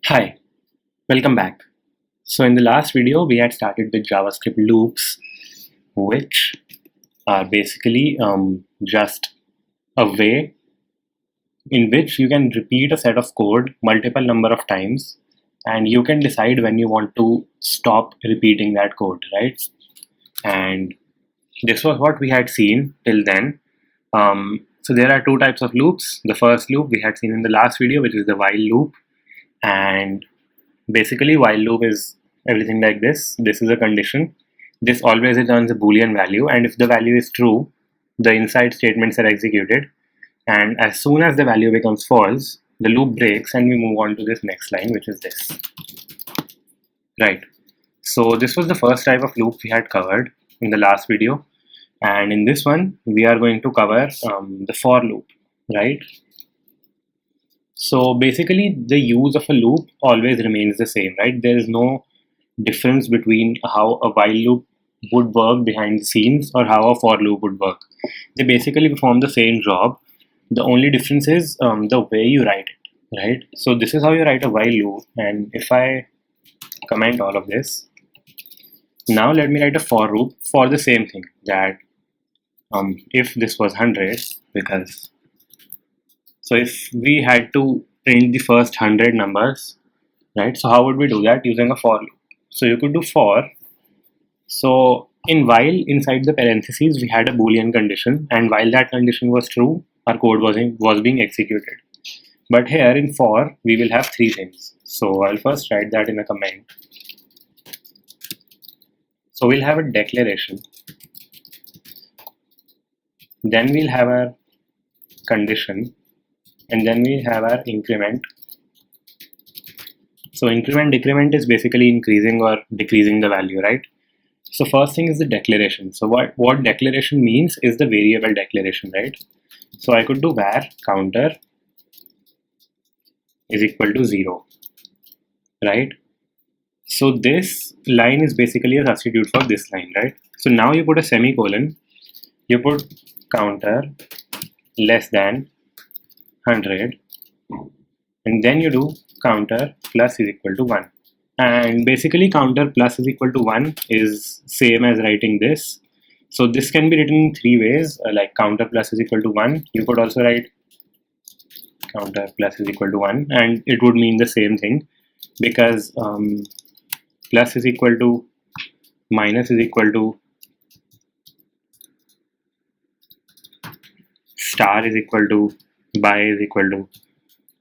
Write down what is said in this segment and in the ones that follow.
Hi, welcome back. So in the last video, we had started with JavaScript loops, which are basically just a way in which you can repeat a set of code multiple number of times, and you can decide when you want to stop repeating that code, right? And this was what we had seen till then. So there are two types of loops. The first loop we had seen in the last video, which is the while loop, and basically, while loop is everything like this. This is a condition. This always returns a Boolean value, and if the value is true, the inside statements are executed. And as soon as the value becomes false, the loop breaks and we move on to this next line, which is this. Right. So this was the first type of loop we had covered in the last video. And in this one, we are going to cover the for loop, right? So basically, the use of a loop always remains the same, right? There is no difference between how a while loop would work behind the scenes or how a for loop would work. They basically perform the same job. The only difference is the way you write it, right? So this is how you write a while loop. And if I comment all of this, now let me write a for loop for the same thing, that if this was 100, because so if we had to print the first 100 numbers, right? So how would we do that? Using a for loop. So you could do for. So in while, inside the parentheses, we had a Boolean condition, and while that condition was true, our code was being executed. But here in for, we will have three things. So I'll first write that in a comment. So we'll have a declaration. Then we'll have our condition, and then we have our increment. So increment decrement is basically increasing or decreasing the value, right? So first thing is the declaration. So what declaration means is the variable declaration, right? So I could do var counter is equal to 0, right? So this line is basically a substitute for this line, right? So now you put a semicolon, you put counter less than 100, and then you do counter plus is equal to 1. And basically counter plus is equal to 1 is same as writing this. So this can be written in three ways, like counter plus is equal to 1. You could also write counter plus is equal to 1, and it would mean the same thing, because plus is equal to minus is equal to star is equal to by is equal to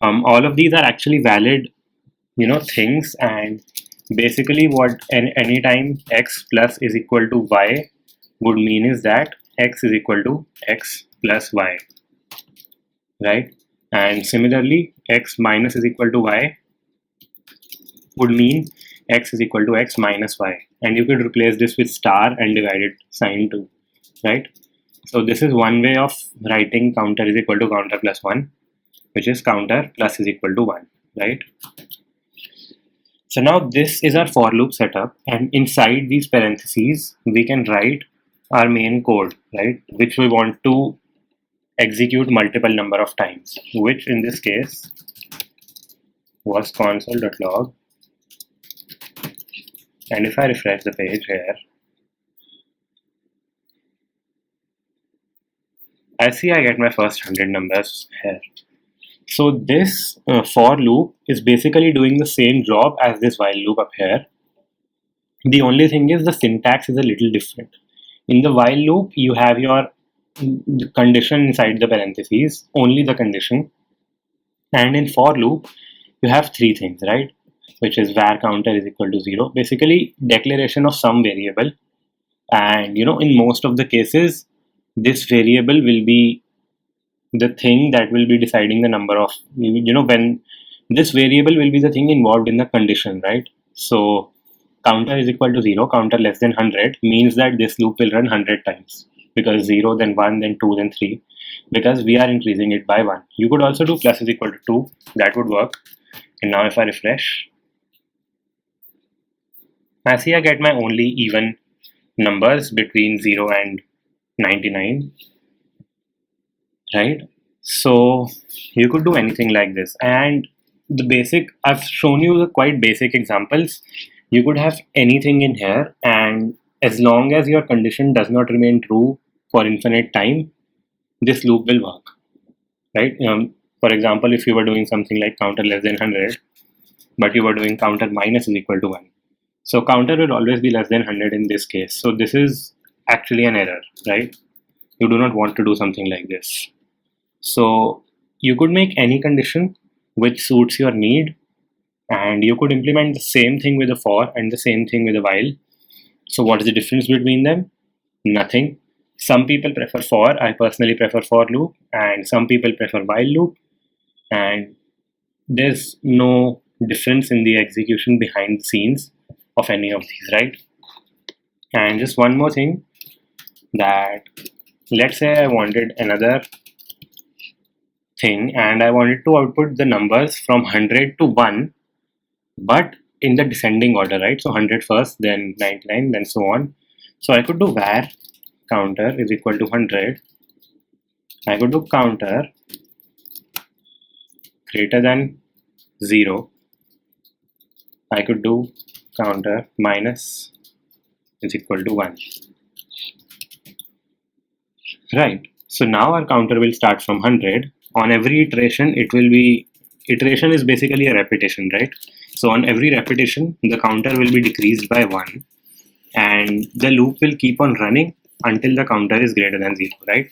all of these are actually valid things. And basically what anytime x plus is equal to y would mean is that x is equal to x plus y, right? And similarly x minus is equal to y would mean x is equal to x minus y, and you could replace this with star and divide it sign too, right? So this is one way of writing counter is equal to counter plus 1, which is counter plus is equal to 1, right? So now this is our for loop setup, and inside these parentheses we can write our main code, right, which we want to execute multiple number of times, which in this case was console.log. And if I refresh the page here, I see I get my first 100 numbers here. So this for loop is basically doing the same job as this while loop up here. The only thing is the syntax is a little different. In the while loop, you have your condition inside the parentheses, only the condition. And in for loop, you have three things, right? Which is var counter is equal to 0, basically declaration of some variable. And in most of the cases, this variable will be the thing that will be deciding the number of, when this variable will be the thing involved in the condition, right? So counter is equal to 0, counter less than 100 means that this loop will run 100 times, because 0, then 1, then 2, then 3, because we are increasing it by 1. You could also do plus is equal to 2, that would work. And now if I refresh, I see I get my only even numbers between 0 and 99, right? So you could do anything like this. And the basic, I've shown you the quite basic examples. You could have anything in here, and as long as your condition does not remain true for infinite time, this loop will work, right? For example, if you were doing something like counter less than 100, but you were doing counter minus is equal to 1. So counter will always be less than 100 in this case. So this is actually an error, right? You do not want to do something like this. So you could make any condition which suits your need, and you could implement the same thing with a for and the same thing with a while. So what is the difference between them? Nothing. Some people prefer for, I personally prefer for loop, and some people prefer while loop, and there's no difference in the execution behind the scenes of any of these, right? And just one more thing, that let's say I wanted another thing and I wanted to output the numbers from 100 to 1, but in the descending order, right? So 100 first, then 99, then so on. So I could do var counter is equal to 100. I could do counter greater than 0. I could do counter minus is equal to 1. Right. So now our counter will start from 100. On every iteration, it will be, iteration is basically a repetition, right? So on every repetition, the counter will be decreased by 1, and the loop will keep on running until the counter is greater than 0, right?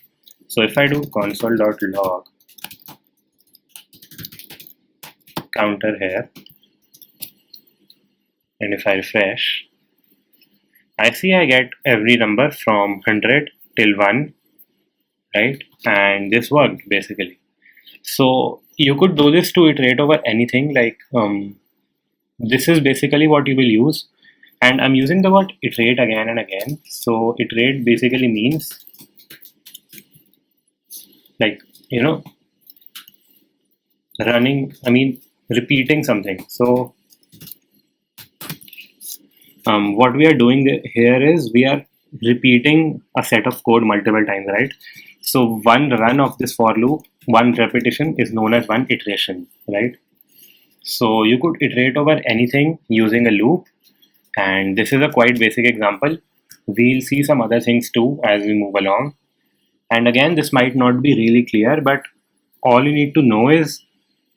So if I do console.log counter here, and if I refresh, I see I get every number from 100 till 1, right? And this worked basically. So you could do this to iterate over anything, like this is basically what you will use. And I'm using the word iterate again and again. So iterate basically means, like, repeating something. So what we are doing here is we are repeating a set of code multiple times, right? So one run of this for loop, one repetition is known as one iteration, right? So you could iterate over anything using a loop, and this is a quite basic example. We'll see some other things too as we move along. And again, this might not be really clear, but all you need to know is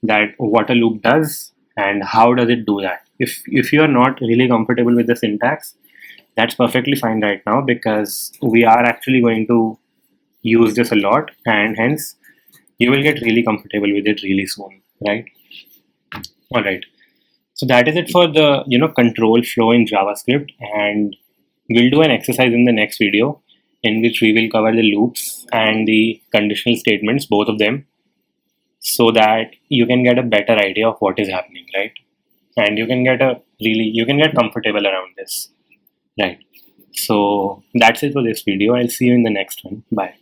that what a loop does and how does it do that. If you are not really comfortable with the syntax, that's perfectly fine right now, because we are actually going to use this a lot, and hence you will get really comfortable with it really soon, right? All right. So that is it for the control flow in JavaScript, and we'll do an exercise in the next video in which we will cover the loops and the conditional statements, both of them, so that you can get a better idea of what is happening, right? And you can get comfortable around this, right? So that's it for this video. I'll see you in the next one. Bye.